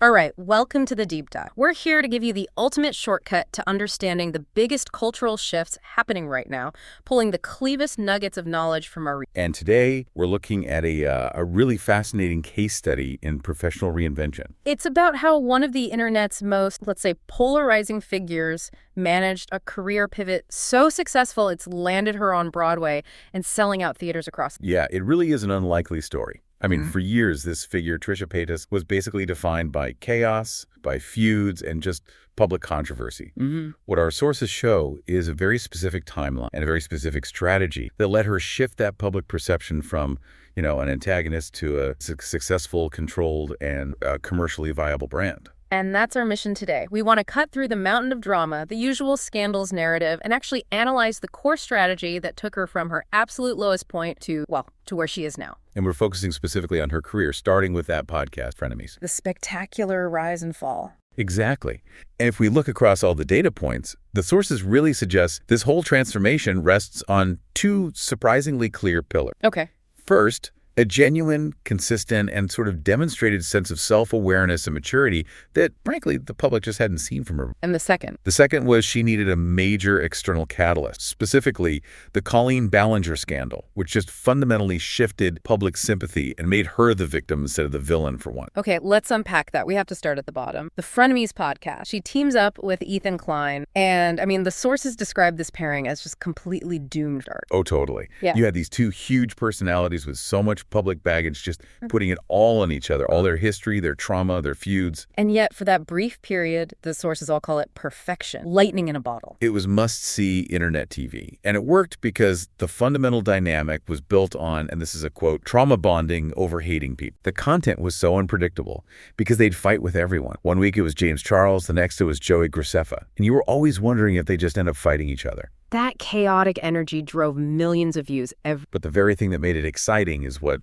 All right, welcome to the Deep Dive. We're here to give you the ultimate shortcut to understanding the biggest cultural shifts happening right now, pulling the cleavest nuggets of knowledge from our... And today, we're looking at a really fascinating case study in professional reinvention. It's about how one of the internet's most, let's say, polarizing figures managed a career pivot so successful it's landed her on Broadway and selling out theaters across... Yeah, it really is an unlikely story. I mean, for years, this figure, Trisha Paytas, was basically defined by chaos, by feuds, and just public controversy. What our sources show is a very specific timeline and a very specific strategy that let her shift that public perception from, an antagonist to a successful, controlled, and commercially viable brand. And that's our mission today. We want to cut through the mountain of drama, the usual scandals narrative, and actually analyze the core strategy that took her from her absolute lowest point to where she is now. And we're focusing specifically on her career, starting with that podcast, Frenemies. The spectacular rise and fall. Exactly. And if we look across all the data points, the sources really suggest this whole transformation rests on two surprisingly clear pillars. Okay. First, a genuine, consistent, and sort of demonstrated sense of self-awareness and maturity that, frankly, the public just hadn't seen from her. And the second? The second was she needed a major external catalyst, specifically the Colleen Ballinger scandal, which just fundamentally shifted public sympathy and made her the victim instead of the villain for one. Okay, let's unpack that. We have to start at the bottom. The Frenemies podcast. She teams up with Ethan Klein, and, the sources describe this pairing as just completely doomed art. Oh, totally. Yeah. You had these two huge personalities with so much public baggage, just putting it all on each other, all their history, their trauma, their feuds. And yet, for that brief period, the sources all call it perfection, lightning in a bottle. It was must-see internet TV. And it worked because the fundamental dynamic was built on, and this is a quote, trauma bonding over hating people. The content was so unpredictable because they'd fight with everyone. One week it was James Charles, the next it was Joey Graceffa. And you were always wondering if they just end up fighting each other. That chaotic energy drove millions of views But the very thing that made it exciting is what,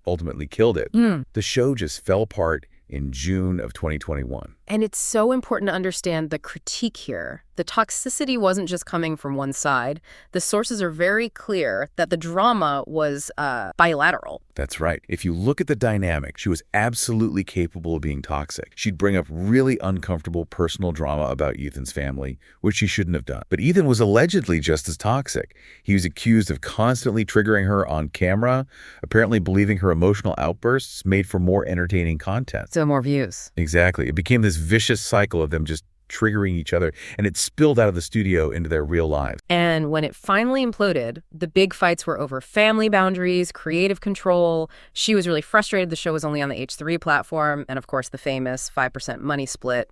ultimately killed it. The show just fell apart in June of 2021. And it's so important to understand the critique here. The toxicity wasn't just coming from one side. The sources are very clear that the drama was bilateral. That's right. If you look at the dynamic, she was absolutely capable of being toxic. She'd bring up really uncomfortable personal drama about Ethan's family, which she shouldn't have done. But Ethan was allegedly just as toxic. He was accused of constantly triggering her on camera, apparently believing her emotional outbursts made for more entertaining content. So more views. Exactly. It became this vicious cycle of them just triggering each other, and it spilled out of the studio into their real lives. And when it finally imploded, the big fights were over family boundaries, creative control. She was really frustrated the show was only on the H3 platform, and of course the famous 5% money split.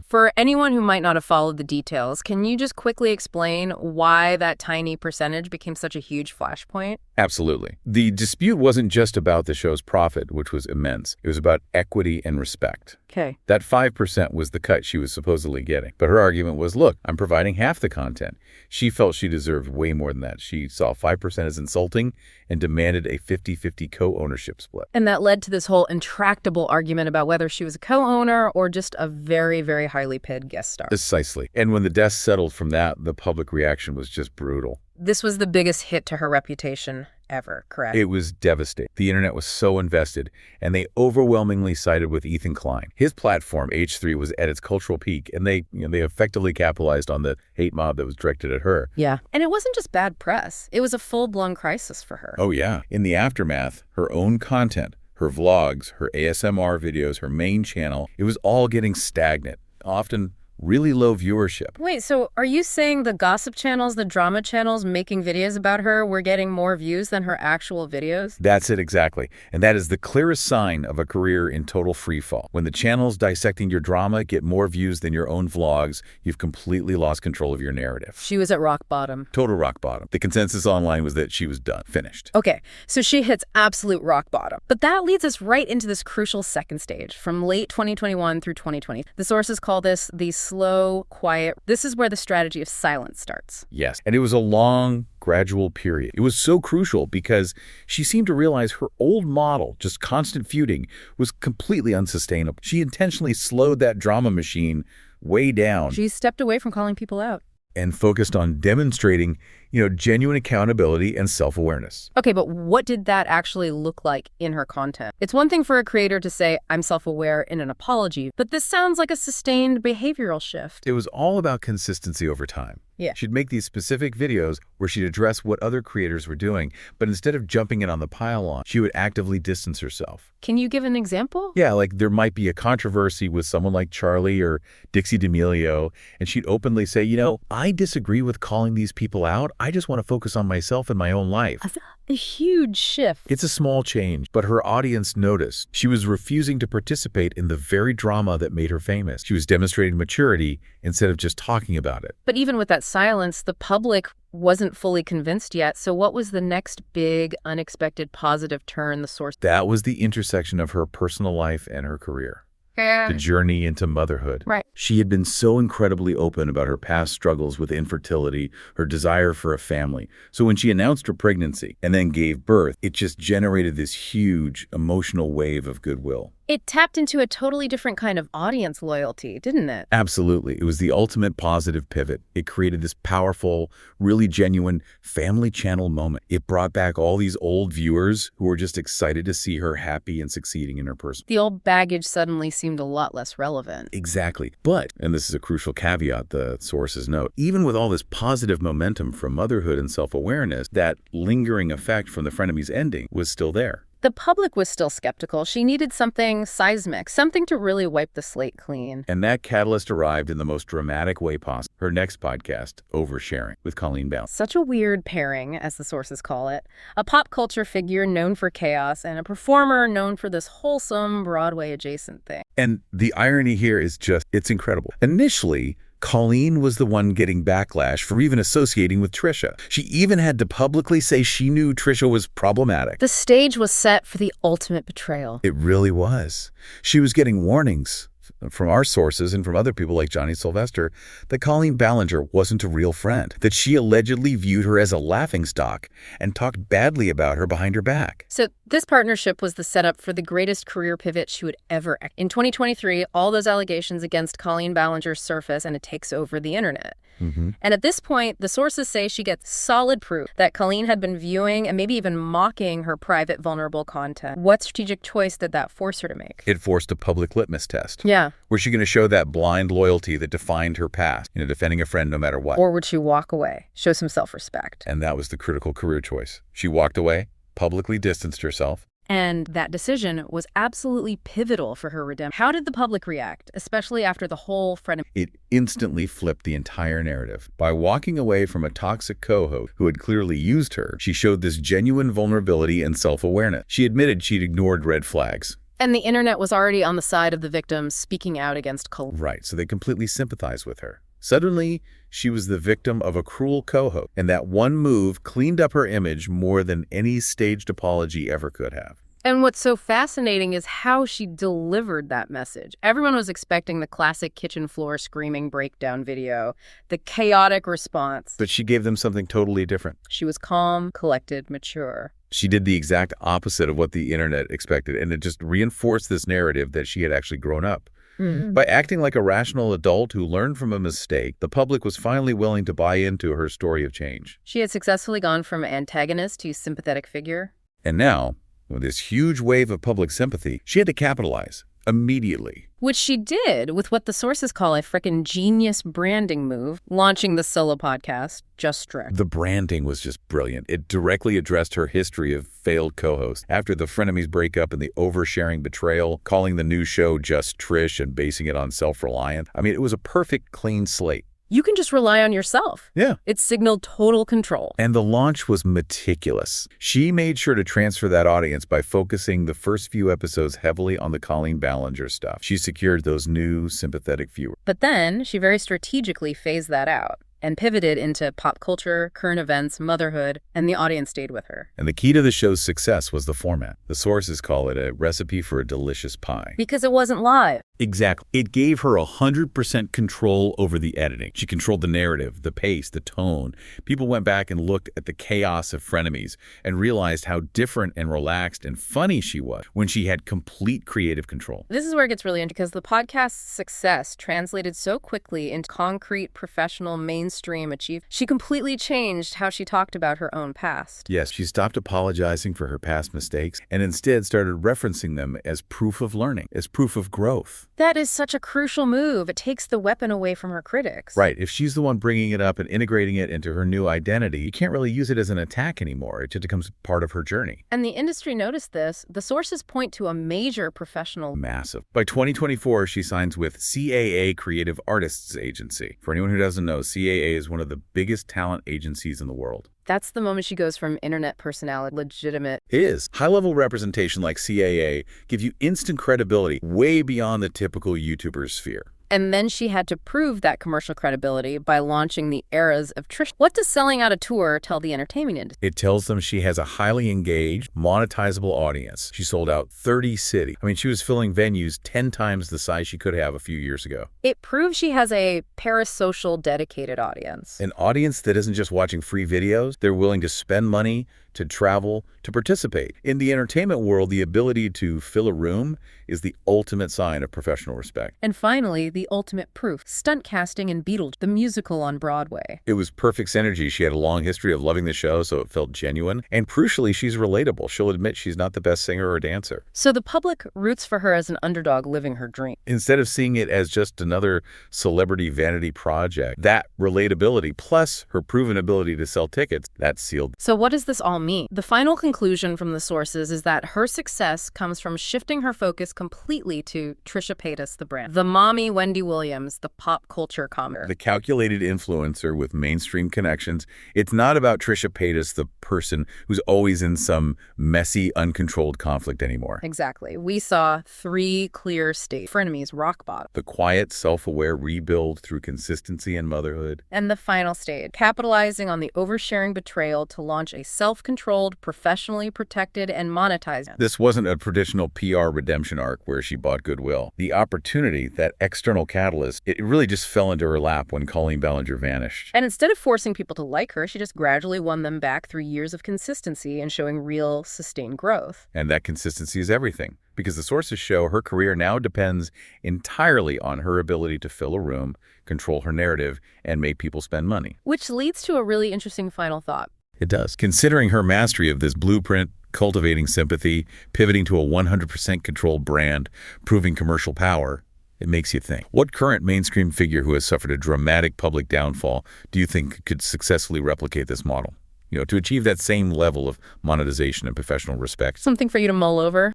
For anyone who might not have followed the details, can you just quickly explain why that tiny percentage became such a huge flashpoint? Absolutely. The dispute wasn't just about the show's profit, which was immense. It was about equity and respect. Okay. That 5% was the cut she was supposedly getting. But her argument was, look, I'm providing half the content. She felt she deserved way more than that. She saw 5% as insulting and demanded a 50-50 co-ownership split. And that led to this whole intractable argument about whether she was a co-owner or just a very, very highly paid guest star. Precisely. And when the dust settled from that, the public reaction was just brutal. This was the biggest hit to her reputation ever, correct? It was devastating. The internet was so invested, and they overwhelmingly sided with Ethan Klein. His platform, H3, was at its cultural peak, and they effectively capitalized on the hate mob that was directed at her. Yeah. And it wasn't just bad press. It was a full-blown crisis for her. Oh, yeah. In the aftermath, her own content, her vlogs, her ASMR videos, her main channel, it was all getting stagnant, often really low viewership. Wait, so are you saying the gossip channels, the drama channels making videos about her were getting more views than her actual videos? That's it exactly. And that is the clearest sign of a career in total freefall. When the channels dissecting your drama get more views than your own vlogs, you've completely lost control of your narrative. She was at rock bottom. Total rock bottom. The consensus online was that she was done, finished. Okay, so she hits absolute rock bottom. But that leads us right into this crucial second stage, from late 2021 through 2020. The sources call this the slow, quiet. This is where the strategy of silence starts. Yes, and it was a long, gradual period. It was so crucial because she seemed to realize her old model, just constant feuding, was completely unsustainable. She intentionally slowed that drama machine way down. She stepped away from calling people out. And focused on demonstrating genuine accountability and self-awareness. Okay, but what did that actually look like in her content? It's one thing for a creator to say, I'm self-aware in an apology, but this sounds like a sustained behavioral shift. It was all about consistency over time. Yeah. She'd make these specific videos where she'd address what other creators were doing, but instead of jumping in on the pile-on, she would actively distance herself. Can you give an example? Yeah, like there might be a controversy with someone like Charlie or Dixie D'Amelio, and she'd openly say, I disagree with calling these people out. I just want to focus on myself and my own life. A huge shift. It's a small change, but her audience noticed. She was refusing to participate in the very drama that made her famous. She was demonstrating maturity instead of just talking about it. But even with that silence, the public wasn't fully convinced yet. So what was the next big, unexpected, positive turn the source? That was the intersection of her personal life and her career. The journey into motherhood. Right. She had been so incredibly open about her past struggles with infertility, her desire for a family. So when she announced her pregnancy and then gave birth, it just generated this huge emotional wave of goodwill. It tapped into a totally different kind of audience loyalty, didn't it? Absolutely. It was the ultimate positive pivot. It created this powerful, really genuine family channel moment. It brought back all these old viewers who were just excited to see her happy and succeeding in her person. The old baggage suddenly seemed a lot less relevant. Exactly. But, and this is a crucial caveat, the sources note, even with all this positive momentum from motherhood and self-awareness, that lingering effect from the Frenemies ending was still there. The public was still skeptical. She needed something seismic, something to really wipe the slate clean. And that catalyst arrived in the most dramatic way possible. Her next podcast, Oversharing, with Colleen Ballinger. Such a weird pairing, as the sources call it. A pop culture figure known for chaos and a performer known for this wholesome Broadway adjacent thing. And the irony here is just, it's incredible. Initially, Colleen was the one getting backlash for even associating with Trisha. She even had to publicly say she knew Trisha was problematic. The stage was set for the ultimate betrayal. It really was. She was getting warnings from our sources and from other people like Johnny Sylvester that Colleen Ballinger wasn't a real friend, that she allegedly viewed her as a laughingstock and talked badly about her behind her back. So this partnership was the setup for the greatest career pivot she would ever. In 2023, all those allegations against Colleen Ballinger surface and it takes over the internet. Mm-hmm. And at this point, the sources say she gets solid proof that Colleen had been viewing and maybe even mocking her private, vulnerable content. What strategic choice did that force her to make? It forced a public litmus test. Yeah. Was she going to show that blind loyalty that defined her past, defending a friend no matter what? Or would she walk away, show some self-respect? And that was the critical career choice. She walked away, publicly distanced herself. And that decision was absolutely pivotal for her redemption. How did the public react, especially after the whole Frenemies? It instantly flipped the entire narrative. By walking away from a toxic co-host who had clearly used her, she showed this genuine vulnerability and self-awareness. She admitted she'd ignored red flags. And the internet was already on the side of the victims, speaking out against Colleen. Right, so they completely sympathized with her. Suddenly, she was the victim of a cruel co-host, and that one move cleaned up her image more than any staged apology ever could have. And what's so fascinating is how she delivered that message. Everyone was expecting the classic kitchen floor screaming breakdown video, the chaotic response. But she gave them something totally different. She was calm, collected, mature. She did the exact opposite of what the internet expected, and it just reinforced this narrative that she had actually grown up. Mm-hmm. By acting like a rational adult who learned from a mistake, the public was finally willing to buy into her story of change. She had successfully gone from antagonist to sympathetic figure. And now, with this huge wave of public sympathy, she had to capitalize immediately. Which she did with what the sources call a frickin' genius branding move, launching the solo podcast, Just Strict. The branding was just brilliant. It directly addressed her history of failed co-hosts. After the Frenemies breakup and the oversharing betrayal, calling the new show Just Trish and basing it on self-reliance. I mean, it was a perfect, clean slate. You can just rely on yourself. Yeah. It signaled total control. And the launch was meticulous. She made sure to transfer that audience by focusing the first few episodes heavily on the Colleen Ballinger stuff. She secured those new, sympathetic viewers. But then she very strategically phased that out and pivoted into pop culture, current events, motherhood, and the audience stayed with her. And the key to the show's success was the format. The sources call it a recipe for a delicious pie. Because it wasn't live. Exactly. It gave her 100% control over the editing. She controlled the narrative, the pace, the tone. People went back and looked at the chaos of Frenemies and realized how different and relaxed and funny she was when she had complete creative control. This is where it gets really interesting because the podcast's success translated so quickly into concrete, professional, mainstream mainstream achievement. She completely changed how she talked about her own past. Yes, she stopped apologizing for her past mistakes and instead started referencing them as proof of learning, as proof of growth. That is such a crucial move. It takes the weapon away from her critics. Right. If she's the one bringing it up and integrating it into her new identity, you can't really use it as an attack anymore. It just becomes part of her journey. And the industry noticed this. The sources point to a major professional. Massive. By 2024, she signs with CAA Creative Artists Agency. For anyone who doesn't know, CAA is one of the biggest talent agencies in the world. That's the moment she goes from internet personality legitimate. It is. High-level representation like CAA give you instant credibility way beyond the typical YouTuber sphere. And then she had to prove that commercial credibility by launching the eras of Trish. What does selling out a tour tell the entertainment industry? It tells them she has a highly engaged, monetizable audience. She sold out 30 cities. I mean, she was filling venues 10 times the size she could have a few years ago. It proves she has a parasocial, dedicated audience. An audience that isn't just watching free videos. They're willing to spend money, to travel, to participate. In the entertainment world, the ability to fill a room is the ultimate sign of professional respect. And finally, the ultimate proof, stunt casting in Beetlejuice, the musical on Broadway. It was perfect synergy. She had a long history of loving the show, so it felt genuine. And crucially, she's relatable. She'll admit she's not the best singer or dancer. So the public roots for her as an underdog living her dream. Instead of seeing it as just another celebrity vanity project, that relatability plus her proven ability to sell tickets, that's sealed. So what does this all mean? The final conclusion from the sources is that her success comes from shifting her focus completely to Trisha Paytas, the brand. The mommy Wendy Williams, the pop culture commenter. The calculated influencer with mainstream connections. It's not about Trisha Paytas, the person who's always in some messy, uncontrolled conflict anymore. Exactly. We saw 3 clear stages. Frenemies, rock bottom. The quiet, self-aware rebuild through consistency and motherhood. And the final stage, capitalizing on the oversharing betrayal to launch a self-controlled, professionally protected, and monetized. This wasn't a traditional PR redemption arc where she bought goodwill. The opportunity, that external catalyst, it really just fell into her lap when Colleen Ballinger vanished. And instead of forcing people to like her, she just gradually won them back through years of consistency and showing real, sustained growth. And that consistency is everything, because the sources show her career now depends entirely on her ability to fill a room, control her narrative, and make people spend money. Which leads to a really interesting final thought. It does. Considering her mastery of this blueprint, cultivating sympathy, pivoting to a 100% controlled brand, proving commercial power, it makes you think. What current mainstream figure who has suffered a dramatic public downfall do you think could successfully replicate this model? To achieve that same level of monetization and professional respect? Something for you to mull over.